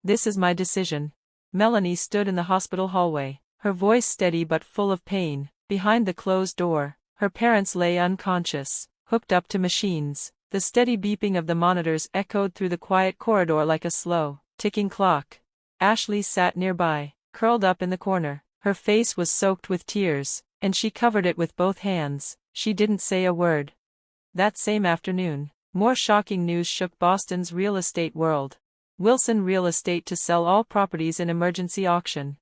This is my decision. Melanie stood in the hospital hallway, her voice steady but full of pain. Behind the closed door, her parents lay unconscious, hooked up to machines. The steady beeping of the monitors echoed through the quiet corridor like a slow, ticking clock. Ashley sat nearby, curled up in the corner. Her face was soaked with tears, and she covered it with both hands. She didn't say a word. That same afternoon, more shocking news shook Boston's real estate world. Wilson Real Estate to sell all properties in emergency auction.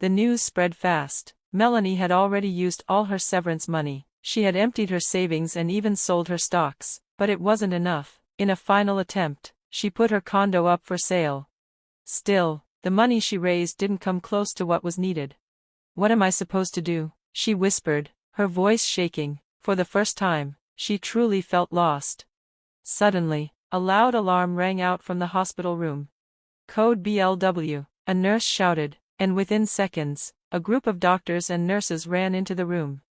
The news spread fast. Melanie had already used all her severance money. She had emptied her savings and even sold her stocks, but it wasn't enough. In a final attempt, she put her condo up for sale. Still, the money she raised didn't come close to what was needed. "What am I supposed to do?" she whispered, her voice shaking. For the first time, she truly felt lost. Suddenly, a loud alarm rang out from the hospital room. "Code BLW," a nurse shouted, and within seconds, a group of doctors and nurses ran into the room.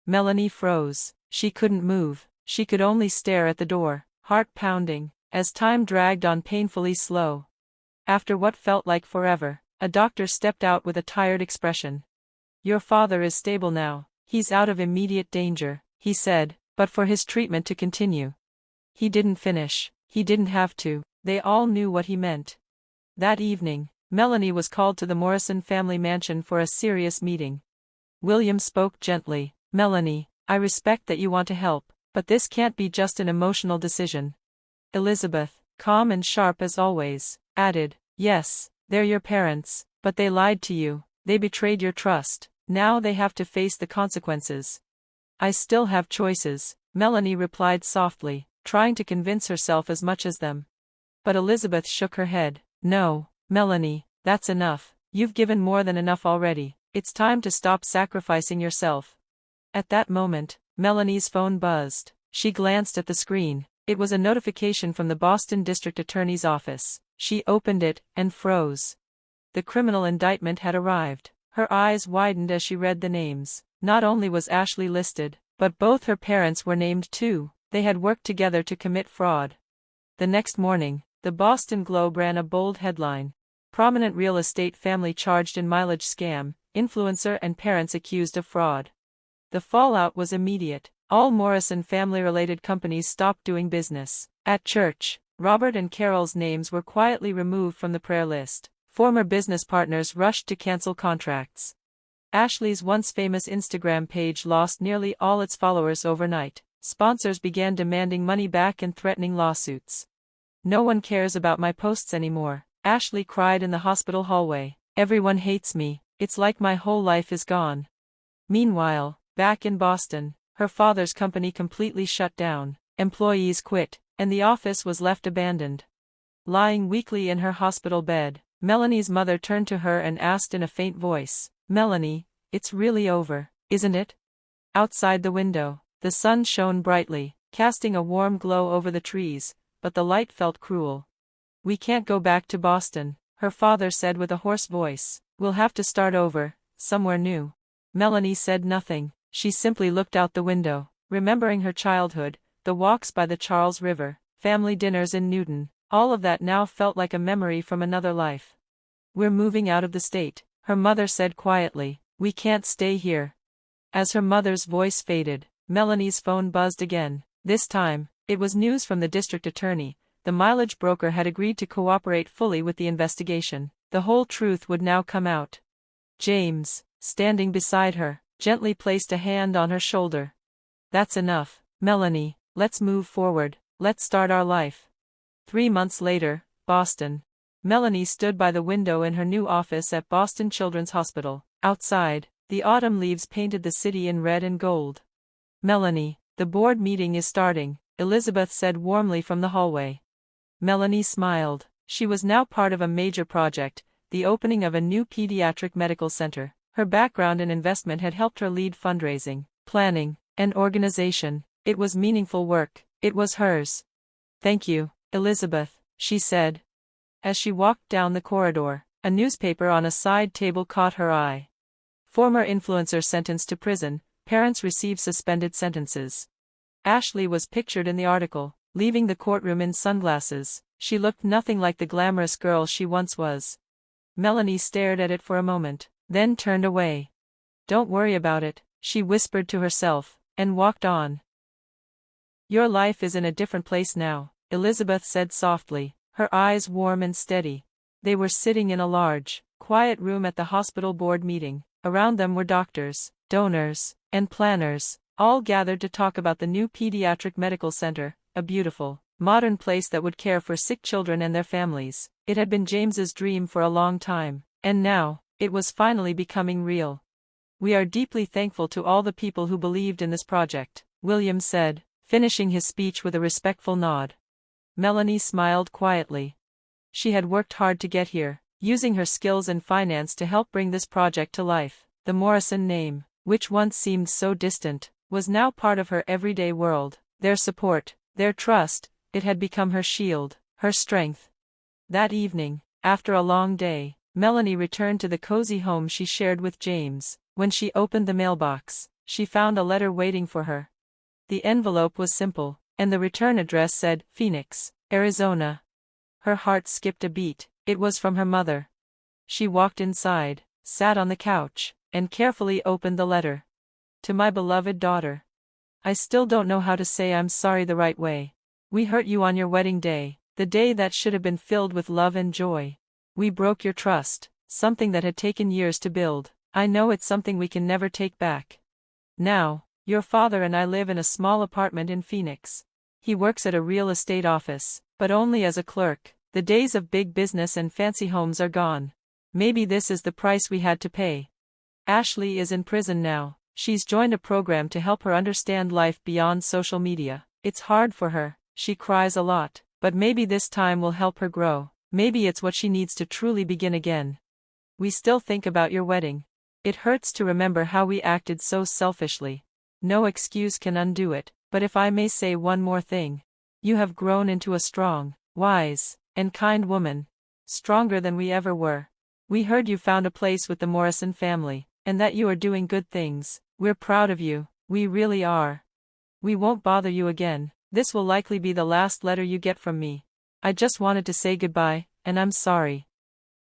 Melanie froze. She couldn't move. She could only stare at the door, heart pounding, as time dragged on painfully slow. After what felt like forever, a doctor stepped out with a tired expression. "Your father is stable now. He's out of immediate danger," he said, "but for his treatment to continue." He didn't finish. He didn't have to. They all knew what he meant. That evening, Melanie was called to the Morrison family mansion for a serious meeting. William spoke gently. "Melanie, I respect that you want to help, but this can't be just an emotional decision." Elizabeth, calm and sharp as always, added, "Yes, they're your parents, but they lied to you, they betrayed your trust, now they have to face the consequences." "I still have choices," Melanie replied softly, trying to convince herself as much as them. But Elizabeth shook her head. "No, Melanie, that's enough. You've given more than enough already. It's time to stop sacrificing yourself." At that moment, Melanie's phone buzzed. She glanced at the screen. It was a notification from the Boston District Attorney's office. She opened it and froze. The criminal indictment had arrived. Her eyes widened as she read the names. Not only was Ashley listed, but both her parents were named too. They had worked together to commit fraud. The next morning, the Boston Globe ran a bold headline. "Prominent real estate family charged in mileage scam, influencer and parents accused of fraud." The fallout was immediate. All Morrison family-related companies stopped doing business. At church, Robert and Carol's names were quietly removed from the prayer list. Former business partners rushed to cancel contracts. Ashley's once famous Instagram page lost nearly all its followers overnight. Sponsors began demanding money back and threatening lawsuits. "No one cares about my posts anymore," Ashley cried in the hospital hallway. "Everyone hates me. It's like my whole life is gone." Meanwhile, back in Boston, her father's company completely shut down. Employees quit, and the office was left abandoned. Lying weakly in her hospital bed, Melanie's mother turned to her and asked in a faint voice, "Melanie, it's really over, isn't it?" Outside the window, the sun shone brightly, casting a warm glow over the trees, but the light felt cruel. "We can't go back to Boston," her father said with a hoarse voice. "We'll have to start over, somewhere new." Melanie said nothing. She simply looked out the window, remembering her childhood, the walks by the Charles River, family dinners in Newton. All of that now felt like a memory from another life. "We're moving out of the state," her mother said quietly. "We can't stay here." As her mother's voice faded, Melanie's phone buzzed again. This time, it was news from the district attorney. The mileage broker had agreed to cooperate fully with the investigation. The whole truth would now come out. James, standing beside her, gently placed a hand on her shoulder. "That's enough, Melanie, let's move forward, let's start our life." 3 months later, Boston. Melanie stood by the window in her new office at Boston Children's Hospital. Outside, the autumn leaves painted the city in red and gold. "Melanie, the board meeting is starting," Elizabeth said warmly from the hallway. Melanie smiled. She was now part of a major project, the opening of a new pediatric medical center. Her background in investment had helped her lead fundraising, planning, and organization. It was meaningful work. It was hers. "Thank you, Elizabeth," she said. As she walked down the corridor, a newspaper on a side table caught her eye. Former influencer sentenced to prison, parents receive suspended sentences. Ashley was pictured in the article, leaving the courtroom in sunglasses. She looked nothing like the glamorous girl she once was. Melanie stared at it for a moment, then turned away. "Don't worry about it," she whispered to herself, and walked on. "Your life is in a different place now," Elizabeth said softly, her eyes warm and steady. They were sitting in a large, quiet room at the hospital board meeting. Around them were doctors, donors, and planners, all gathered to talk about the new pediatric medical center, a beautiful, modern place that would care for sick children and their families. It had been James's dream for a long time, and now, it was finally becoming real. "We are deeply thankful to all the people who believed in this project," William said, finishing his speech with a respectful nod. Melanie smiled quietly. She had worked hard to get here, using her skills in finance to help bring this project to life. The Morrison name, which once seemed so distant, was now part of her everyday world. Their support, their trust, it had become her shield, her strength. That evening, after a long day, Melanie returned to the cozy home she shared with James. When she opened the mailbox, she found a letter waiting for her. The envelope was simple, and the return address said, Phoenix, Arizona. Her heart skipped a beat. It was from her mother. She walked inside, sat on the couch, and carefully opened the letter. "To my beloved daughter. I still don't know how to say I'm sorry the right way. We hurt you on your wedding day, the day that should have been filled with love and joy. We broke your trust, something that had taken years to build. I know it's something we can never take back. Now, your father and I live in a small apartment in Phoenix. He works at a real estate office, but only as a clerk. The days of big business and fancy homes are gone. Maybe this is the price we had to pay. Ashley is in prison now. She's joined a program to help her understand life beyond social media. It's hard for her, she cries a lot, but maybe this time will help her grow. Maybe it's what she needs to truly begin again. We still think about your wedding. It hurts to remember how we acted so selfishly. No excuse can undo it, but if I may say one more thing. You have grown into a strong, wise, and kind woman. Stronger than we ever were. We heard you found a place with the Morrison family, and that you are doing good things. We're proud of you, we really are. We won't bother you again. This will likely be the last letter you get from me. I just wanted to say goodbye, and I'm sorry.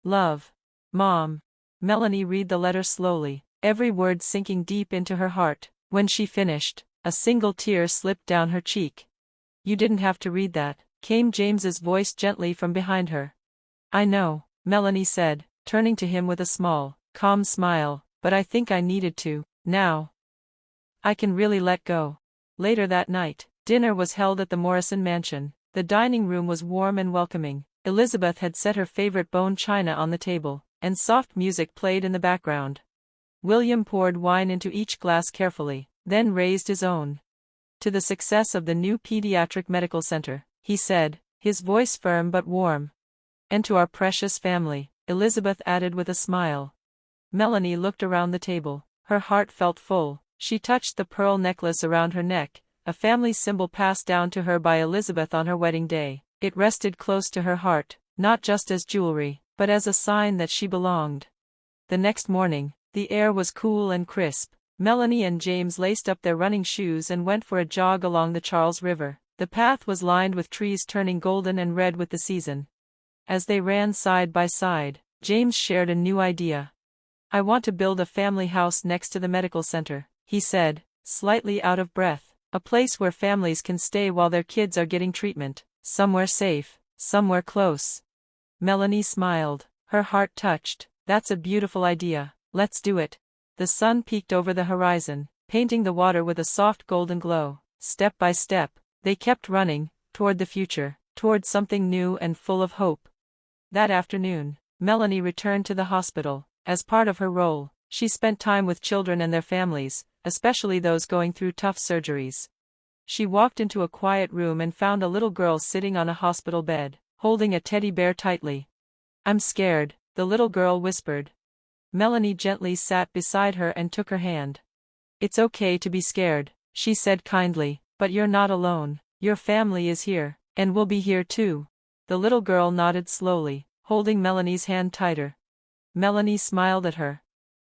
Love. Mom. Melanie read the letter slowly, every word sinking deep into her heart. When she finished, a single tear slipped down her cheek. You didn't have to read that, came James's voice gently from behind her. I know, Melanie said, turning to him with a small, calm smile, but I think I needed to. Now I can really let go. Later that night, dinner was held at the Morrison mansion. The dining room was warm and welcoming. Elizabeth had set her favorite bone china on the table, and soft music played in the background. William poured wine into each glass carefully, then raised his own. To the success of the new pediatric medical center, he said, his voice firm but warm. And to our precious family, Elizabeth added with a smile. Melanie looked around the table. Her heart felt full. She touched the pearl necklace around her neck, a family symbol passed down to her by Elizabeth on her wedding day. It rested close to her heart, not just as jewelry, but as a sign that she belonged. The next morning, the air was cool and crisp. Melanie and James laced up their running shoes and went for a jog along the Charles River. The path was lined with trees turning golden and red with the season. As they ran side by side, James shared a new idea. I want to build a family house next to the medical center, he said, slightly out of breath. A place where families can stay while their kids are getting treatment, somewhere safe, somewhere close. Melanie smiled, her heart touched. That's a beautiful idea, let's do it. The sun peeked over the horizon, painting the water with a soft golden glow. Step by step, they kept running, toward the future, toward something new and full of hope. That afternoon, Melanie returned to the hospital. As part of her role, she spent time with children and their families, especially those going through tough surgeries. She walked into a quiet room and found a little girl sitting on a hospital bed, holding a teddy bear tightly. I'm scared, the little girl whispered. Melanie gently sat beside her and took her hand. It's okay to be scared, she said kindly, but you're not alone. Your family is here, and we'll be here too. The little girl nodded slowly, holding Melanie's hand tighter. Melanie smiled at her.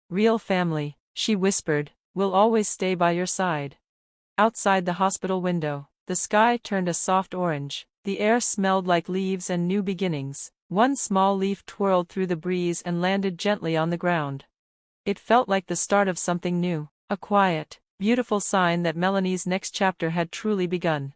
Real family, she whispered, will always stay by your side. Outside the hospital window, the sky turned a soft orange, the air smelled like leaves and new beginnings. One small leaf twirled through the breeze and landed gently on the ground. It felt like the start of something new, a quiet, beautiful sign that Melanie's next chapter had truly begun.